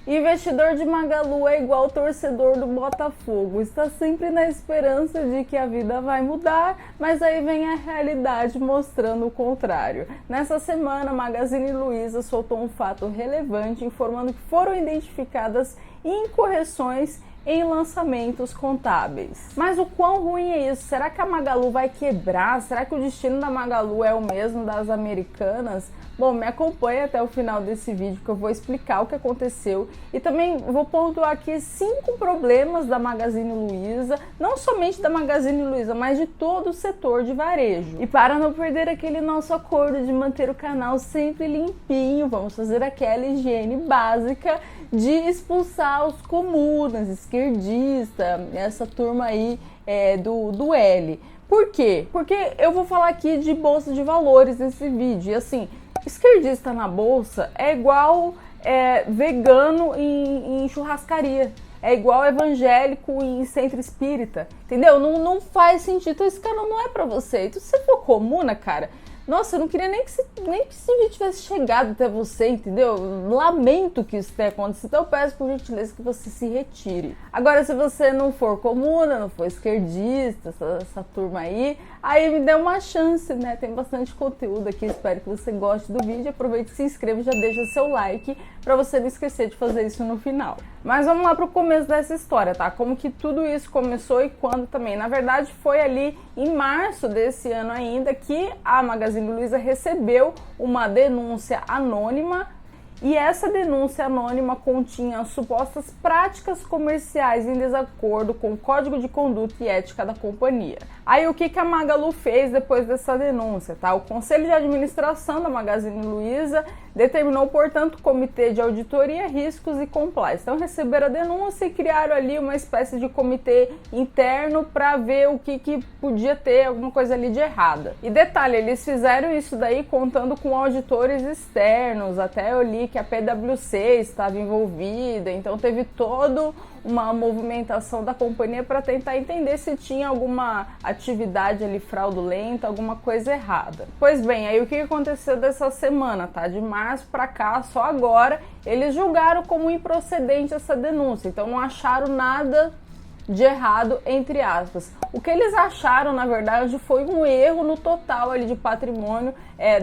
Investidor de Magalu é igual torcedor do Botafogo, está sempre na esperança de que a vida vai mudar, mas aí vem a realidade mostrando o contrário. Nessa semana, a Magazine Luiza soltou um fato relevante informando que foram identificadas incorreções em lançamentos contábeis. Mas o quão ruim é isso? Será que a Magalu vai quebrar? Será que o destino da Magalu é o mesmo das americanas? Bom, me acompanhe até o final desse vídeo que eu vou explicar o que aconteceu e também vou pontuar aqui 5 problemas da Magazine Luiza, não somente da Magazine Luiza, mas de todo o setor de varejo. E para não perder aquele nosso acordo de manter o canal sempre limpinho, vamos fazer aquela higiene básica de expulsar os comunas, esquerdistas, essa turma aí do L. Por quê? Porque eu vou falar aqui de bolsa de valores nesse vídeo, e assim, esquerdista na bolsa é igual vegano em churrascaria, é igual evangélico em centro espírita, entendeu? Não faz sentido, então esse canal não é pra você. Então se você for comuna, cara, nossa, eu não queria nem que esse vídeo tivesse chegado até você, entendeu? Lamento que isso tenha acontecido, então eu peço por gentileza que você se retire. Agora, se você não for comuna, não for esquerdista, essa turma aí me dê uma chance, né? Tem bastante conteúdo aqui, espero que você goste do vídeo. Aproveite, se inscreva e já deixa seu like pra você não esquecer de fazer isso no final. Mas vamos lá pro começo dessa história, tá? Como que tudo isso começou e quando também. Na verdade, foi ali em março desse ano ainda que a Magazine Luiza recebeu uma denúncia anônima, e essa denúncia anônima continha supostas práticas comerciais em desacordo com o Código de Conduta e Ética da companhia. Aí o que a Magalu fez depois dessa denúncia, tá? O Conselho de Administração da Magazine Luiza determinou, portanto, o Comitê de Auditoria, Riscos e Compliance. Então receberam a denúncia e criaram ali uma espécie de comitê interno para ver o que podia ter alguma coisa ali de errada. E detalhe, eles fizeram isso daí contando com auditores externos, até eu li que a PwC estava envolvida, então teve todo uma movimentação da companhia para tentar entender se tinha alguma atividade ali fraudulenta, alguma coisa errada. Pois bem, aí o que aconteceu dessa semana, tá? De março para cá, só agora, eles julgaram como improcedente essa denúncia, então não acharam nada de errado, entre aspas. O que eles acharam, na verdade, foi um erro no total ali de patrimônio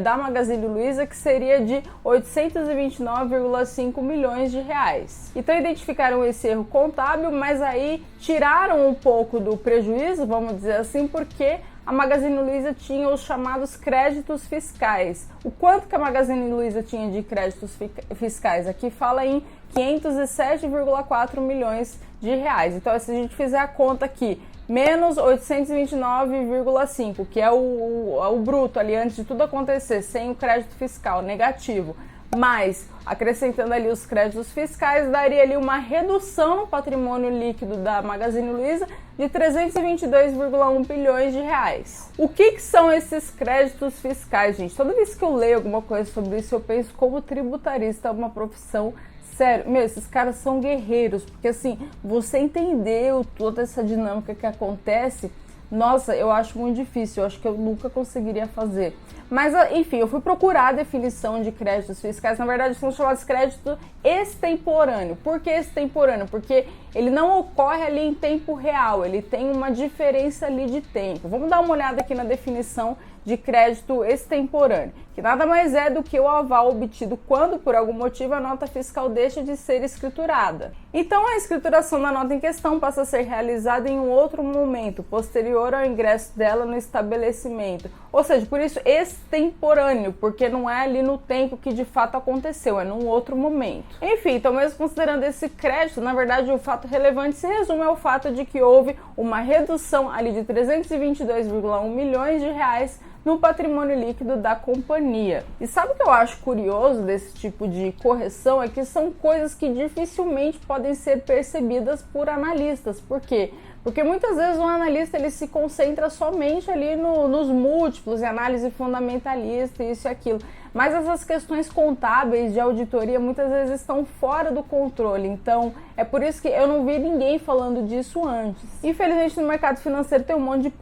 da Magazine Luiza, que seria de 829,5 milhões de reais. Então identificaram esse erro contábil, mas aí tiraram um pouco do prejuízo, vamos dizer assim, porque a Magazine Luiza tinha os chamados créditos fiscais. O quanto que a Magazine Luiza tinha de créditos fiscais? Aqui fala em 507,4 milhões de reais. Então, se a gente fizer a conta aqui, menos 829,5, que é o bruto ali antes de tudo acontecer, sem o crédito fiscal negativo, mas acrescentando ali os créditos fiscais, daria ali uma redução no patrimônio líquido da Magazine Luiza de 322,1 bilhões de reais. O que são esses créditos fiscais, gente? Toda vez que eu leio alguma coisa sobre isso, eu penso como tributarista é uma profissão. Sério, esses caras são guerreiros, porque assim, você entendeu toda essa dinâmica que acontece, nossa, eu acho muito difícil, eu acho que eu nunca conseguiria fazer. Mas, enfim, eu fui procurar a definição de créditos fiscais, na verdade são chamados crédito extemporâneo. Por que extemporâneo? Porque ele não ocorre ali em tempo real, ele tem uma diferença ali de tempo. Vamos dar uma olhada aqui na definição de crédito extemporâneo, que nada mais é do que o aval obtido quando, por algum motivo, a nota fiscal deixa de ser escriturada. Então, a escrituração da nota em questão passa a ser realizada em um outro momento, posterior ao ingresso dela no estabelecimento. Ou seja, por isso extemporâneo, porque não é ali no tempo que de fato aconteceu, é num outro momento. Enfim, então mesmo considerando esse crédito, na verdade o fato relevante se resume ao fato de que houve uma redução ali de 322,1 milhões de reais no patrimônio líquido da companhia. E sabe o que eu acho curioso desse tipo de correção? É que são coisas que dificilmente podem ser percebidas por analistas. Por quê? Porque muitas vezes o analista ele se concentra somente ali nos múltiplos, em análise fundamentalista, isso e aquilo. Mas essas questões contábeis de auditoria muitas vezes estão fora do controle. Então, é por isso que eu não vi ninguém falando disso antes. Infelizmente, no mercado financeiro tem um monte de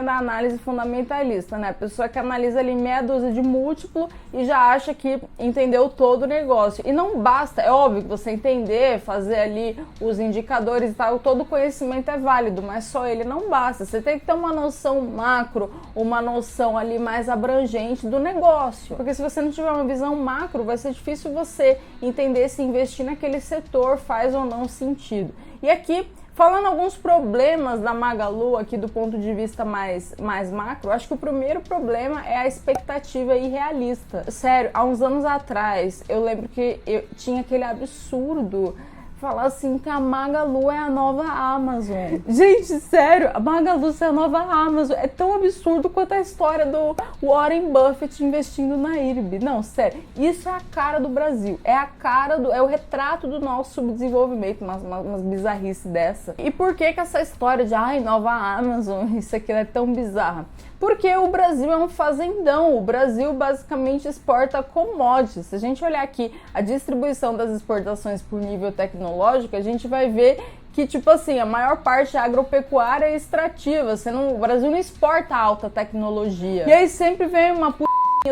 da análise fundamentalista, né? A pessoa que analisa ali meia dúzia de múltiplo e já acha que entendeu todo o negócio. E não basta, é óbvio que você entender, fazer ali os indicadores e tal, todo conhecimento é válido, mas só ele não basta. Você tem que ter uma noção macro, uma noção ali mais abrangente do negócio. Porque se você não tiver uma visão macro, vai ser difícil você entender se investir naquele setor faz ou não sentido. E aqui, falando alguns problemas da Magalu aqui do ponto de vista mais macro, acho que o primeiro problema é a expectativa irrealista. Sério, há uns anos atrás, eu lembro que eu tinha aquele absurdo falar assim que a Magalu é a nova Amazon. Gente, sério, a Magalu é a nova Amazon. É tão absurdo quanto a história do Warren Buffett investindo na IRB. Não, sério, isso é a cara do Brasil. É a cara é o retrato do nosso subdesenvolvimento, umas bizarrices dessa. E por que essa história de nova Amazon, isso aqui é tão bizarra? Porque o Brasil é um fazendão, o Brasil basicamente exporta commodities. Se a gente olhar aqui a distribuição das exportações por nível tecnológico, a gente vai ver que, tipo assim, a maior parte é agropecuária e extrativa. O Brasil não exporta alta tecnologia. E aí sempre vem uma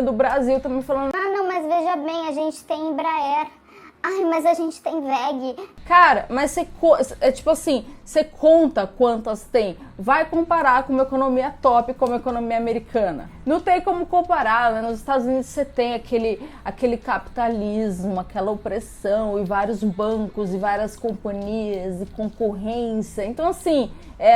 do Brasil também falando: não, mas veja bem, a gente tem Embraer. Ai, mas a gente tem VEG. Cara, mas você conta quantas tem. Vai comparar com uma economia top, como a economia americana. Não tem como comparar, né? Nos Estados Unidos você tem aquele capitalismo, aquela opressão e vários bancos e várias companhias e concorrência. Então, assim,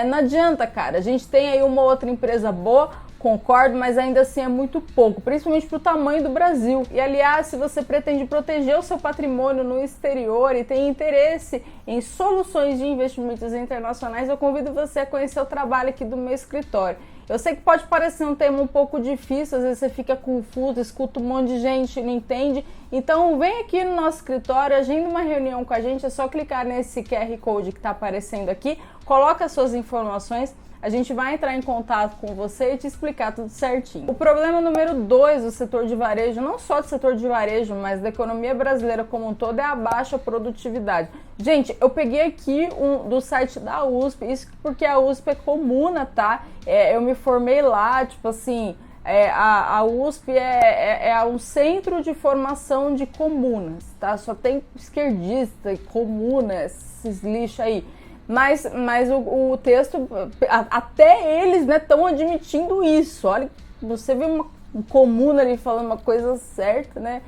não adianta, cara. A gente tem aí uma outra empresa boa, concordo, mas ainda assim é muito pouco, principalmente para o tamanho do Brasil. E aliás, se você pretende proteger o seu patrimônio no exterior e tem interesse em soluções de investimentos internacionais, eu convido você a conhecer o trabalho aqui do meu escritório. Eu sei que pode parecer um tema um pouco difícil, às vezes você fica confuso, escuta um monte de gente e não entende. Então vem aqui no nosso escritório, agenda uma reunião com a gente, é só clicar nesse QR Code que está aparecendo aqui, coloca suas informações, a gente vai entrar em contato com você e te explicar tudo certinho. O problema número 2 do setor de varejo, não só do setor de varejo, mas da economia brasileira como um todo, é a baixa produtividade. Gente, eu peguei aqui do site da USP, isso porque a USP é comuna, tá? Eu me formei lá, tipo assim, a USP é um centro de formação de comunas, tá? Só tem esquerdista e comuna, esses lixos aí. Mas o texto, até eles estão admitindo isso. Olha, você vê uma comuna ali falando uma coisa certa, né?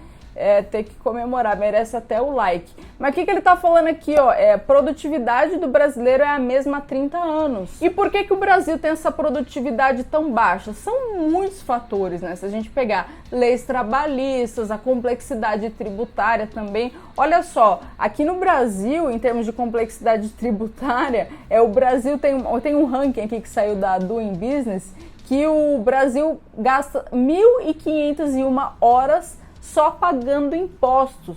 Tem que comemorar, merece até o like. Mas o que ele tá falando aqui, ó? Produtividade do brasileiro é a mesma há 30 anos. E por que o Brasil tem essa produtividade tão baixa? São muitos fatores, né? Se a gente pegar leis trabalhistas, a complexidade tributária também. Olha só, aqui no Brasil, em termos de complexidade tributária, o Brasil tem um ranking aqui que saiu da Doing Business, que o Brasil gasta 1.501 horas só pagando impostos.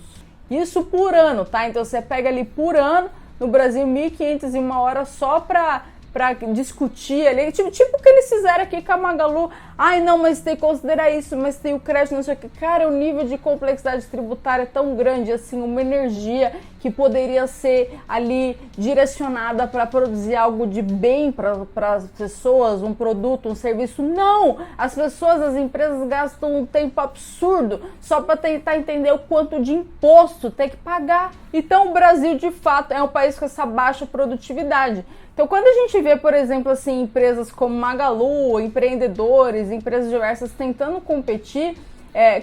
Isso por ano, tá? Então você pega ali por ano, no Brasil, 1.501 horas só para discutir ali, tipo o que eles fizeram aqui com a Magalu. Ai, não, mas tem que considerar isso, mas tem o crédito, não sei o que. Cara, o nível de complexidade tributária é tão grande, assim, uma energia que poderia ser ali direcionada para produzir algo de bem para as pessoas, um produto, um serviço. Não! As pessoas, as empresas gastam um tempo absurdo só para tentar entender o quanto de imposto tem que pagar. Então, o Brasil, de fato, é um país com essa baixa produtividade. Então, quando a gente vê, por exemplo, assim, empresas como Magalu, empreendedores, empresas diversas tentando competir,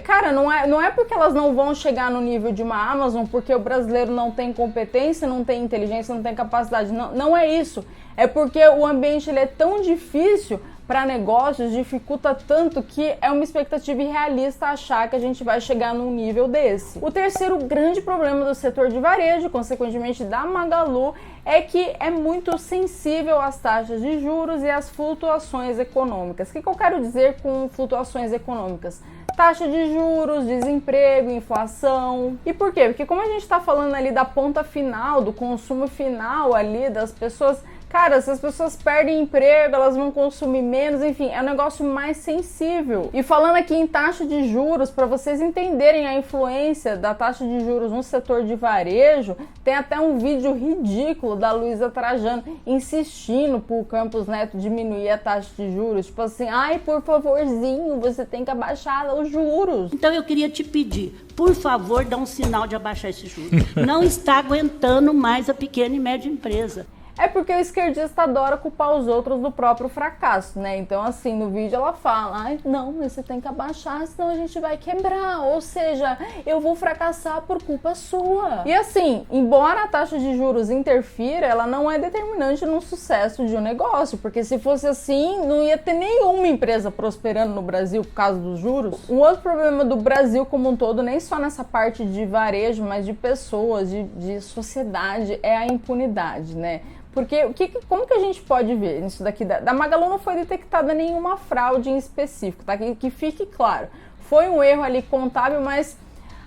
cara, não é porque elas não vão chegar no nível de uma Amazon, porque o brasileiro não tem competência, não tem inteligência, não tem capacidade. Não é isso. É porque o ambiente ele é tão difícil para negócios, dificulta tanto que é uma expectativa irrealista achar que a gente vai chegar num nível desse. O terceiro grande problema do setor de varejo, consequentemente da Magalu, é que é muito sensível às taxas de juros e às flutuações econômicas. O que eu quero dizer com flutuações econômicas? Taxa de juros, desemprego, inflação. E por quê? Porque como a gente está falando ali da ponta final, do consumo final ali das pessoas, cara, se as pessoas perdem emprego, elas vão consumir menos, enfim, é um negócio mais sensível. E falando aqui em taxa de juros, para vocês entenderem a influência da taxa de juros no setor de varejo, tem até um vídeo ridículo da Luísa Trajano insistindo pro Campos Neto diminuir a taxa de juros, tipo assim, ai, por favorzinho, você tem que abaixar os juros. Então eu queria te pedir, por favor, dá um sinal de abaixar esse juros. Não está aguentando mais a pequena e média empresa. É porque o esquerdista adora culpar os outros do próprio fracasso, né? Então, assim, no vídeo ela fala, ai, não, mas você tem que abaixar, senão a gente vai quebrar. Ou seja, eu vou fracassar por culpa sua. E assim, embora a taxa de juros interfira, ela não é determinante no sucesso de um negócio. Porque se fosse assim, não ia ter nenhuma empresa prosperando no Brasil por causa dos juros. Um outro problema do Brasil como um todo, nem só nessa parte de varejo, mas de pessoas, de sociedade, é a impunidade, né? Porque como que a gente pode ver isso daqui? Da Magalu não foi detectada nenhuma fraude em específico, tá? Que fique claro. Foi um erro ali contábil, mas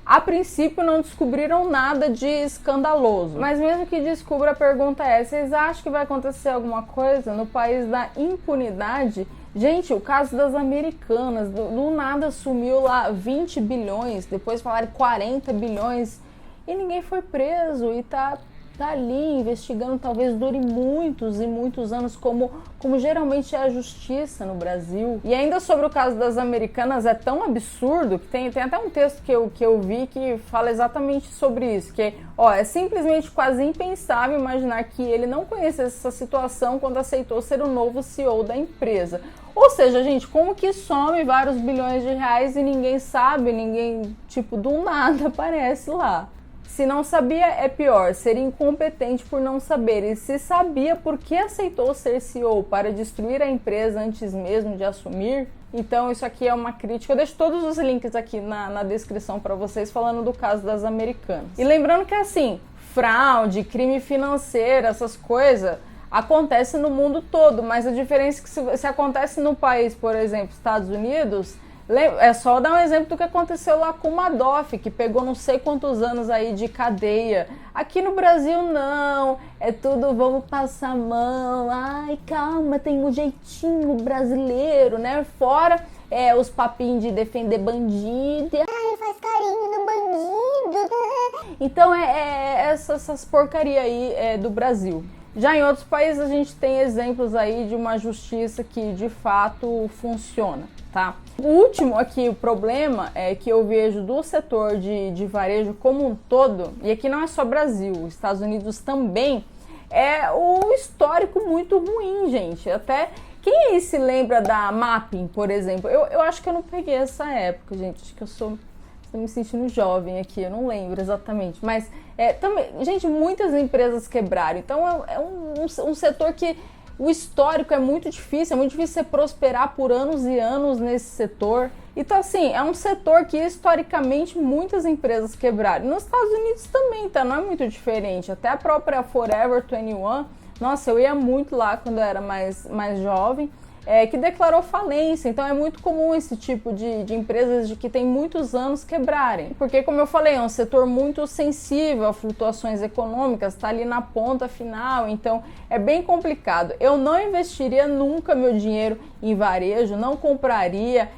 a princípio não descobriram nada de escandaloso. Mas mesmo que descubra, a pergunta é, vocês acham que vai acontecer alguma coisa no país da impunidade? Gente, o caso das Americanas, do nada sumiu lá 20 bilhões, depois falaram 40 bilhões e ninguém foi preso e tá ali investigando, talvez dure muitos e muitos anos, como geralmente é a justiça no Brasil. E ainda sobre o caso das Americanas, é tão absurdo que tem até um texto que eu vi que fala exatamente sobre isso, que é simplesmente quase impensável imaginar que ele não conhecesse essa situação quando aceitou ser o novo CEO da empresa. Ou seja, gente, como que some vários bilhões de reais e ninguém sabe, ninguém, tipo, do nada aparece lá? Se não sabia, é pior, ser incompetente por não saber. E se sabia, por que aceitou ser CEO? Para destruir a empresa antes mesmo de assumir? Então isso aqui é uma crítica. Eu deixo todos os links aqui na descrição para vocês, falando do caso das Americanas. E lembrando que assim, fraude, crime financeiro, essas coisas acontecem no mundo todo. Mas a diferença é que se acontece no país, por exemplo, Estados Unidos... É só dar um exemplo do que aconteceu lá com o Madoff, que pegou não sei quantos anos aí de cadeia. Aqui no Brasil não, é tudo vamos passar a mão, ai calma, tem um jeitinho brasileiro, né? Fora os papinhos de defender bandido. Ai, faz carinho no bandido. Então essas porcaria aí do Brasil. Já em outros países a gente tem exemplos aí de uma justiça que de fato funciona, tá? O último aqui, o problema que eu vejo do setor de varejo como um todo, e aqui não é só Brasil, os Estados Unidos também, é o histórico muito ruim, gente. Até quem aí se lembra da Mapping, por exemplo? Eu acho que eu não peguei essa época, gente, acho que estou me sentindo jovem aqui, eu não lembro exatamente, mas também, gente, muitas empresas quebraram, então é um setor que o histórico é muito difícil você prosperar por anos e anos nesse setor. Então, assim, é um setor que historicamente muitas empresas quebraram. Nos Estados Unidos também, tá? Não é muito diferente. Até a própria Forever 21, nossa, eu ia muito lá quando eu era mais jovem, que declarou falência. Então é muito comum esse tipo de empresas que tem muitos anos quebrarem. Porque, como eu falei, é um setor muito sensível a flutuações econômicas, está ali na ponta final, então é bem complicado. Eu não investiria nunca meu dinheiro em varejo, não compraria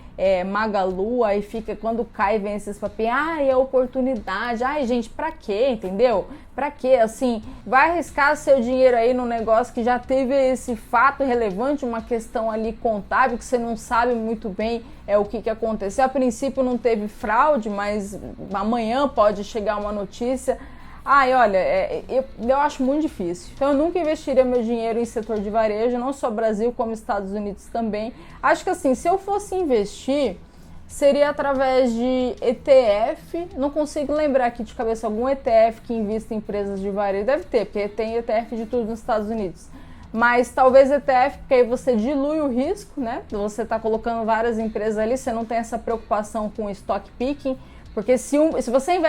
Magalu, aí fica, quando cai, vem esses papéis, é oportunidade, gente, pra quê, entendeu? Pra quê, assim, vai arriscar seu dinheiro aí num negócio que já teve esse fato relevante, uma questão ali contábil, que você não sabe muito bem o que aconteceu. A princípio não teve fraude, mas amanhã pode chegar uma notícia. Olha, eu acho muito difícil. Então eu nunca investiria meu dinheiro em setor de varejo, não só Brasil, como Estados Unidos também. Acho que assim, se eu fosse investir, seria através de ETF. Não consigo lembrar aqui de cabeça algum ETF que invista em empresas de varejo. Deve ter, porque tem ETF de tudo nos Estados Unidos. Mas talvez ETF, porque aí você dilui o risco, né? Você está colocando várias empresas ali, você não tem essa preocupação com stock picking. Porque se você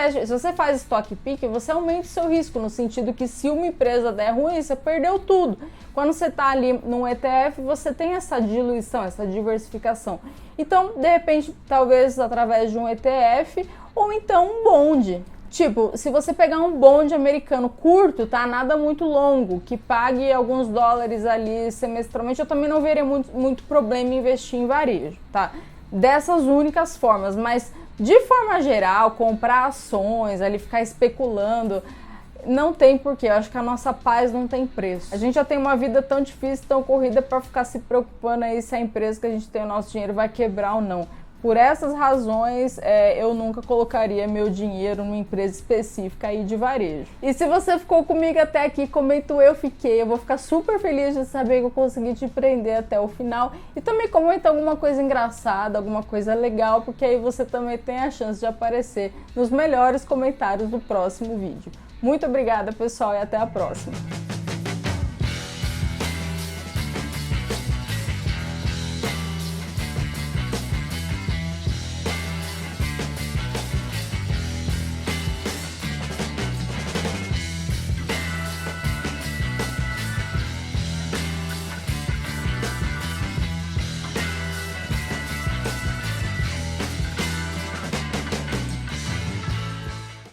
faz stock pick, você aumenta o seu risco, no sentido que se uma empresa der ruim, você perdeu tudo. Quando você está ali num ETF, você tem essa diluição, essa diversificação. Então, de repente, talvez através de um ETF, ou então um bonde. Tipo, se você pegar um bonde americano curto, tá? Nada muito longo, que pague alguns dólares ali semestralmente, eu também não veria muito problema em investir em varejo, tá? Dessas únicas formas, mas de forma geral, comprar ações, ali ficar especulando, não tem porquê. Eu acho que a nossa paz não tem preço. A gente já tem uma vida tão difícil, tão corrida, para ficar se preocupando aí se a empresa que a gente tem o nosso dinheiro vai quebrar ou não. Por essas razões, eu nunca colocaria meu dinheiro numa empresa específica aí de varejo. E se você ficou comigo até aqui, comenta o eu fiquei. Eu vou ficar super feliz de saber que eu consegui te prender até o final. E também comenta alguma coisa engraçada, alguma coisa legal, porque aí você também tem a chance de aparecer nos melhores comentários do próximo vídeo. Muito obrigada, pessoal, e até a próxima.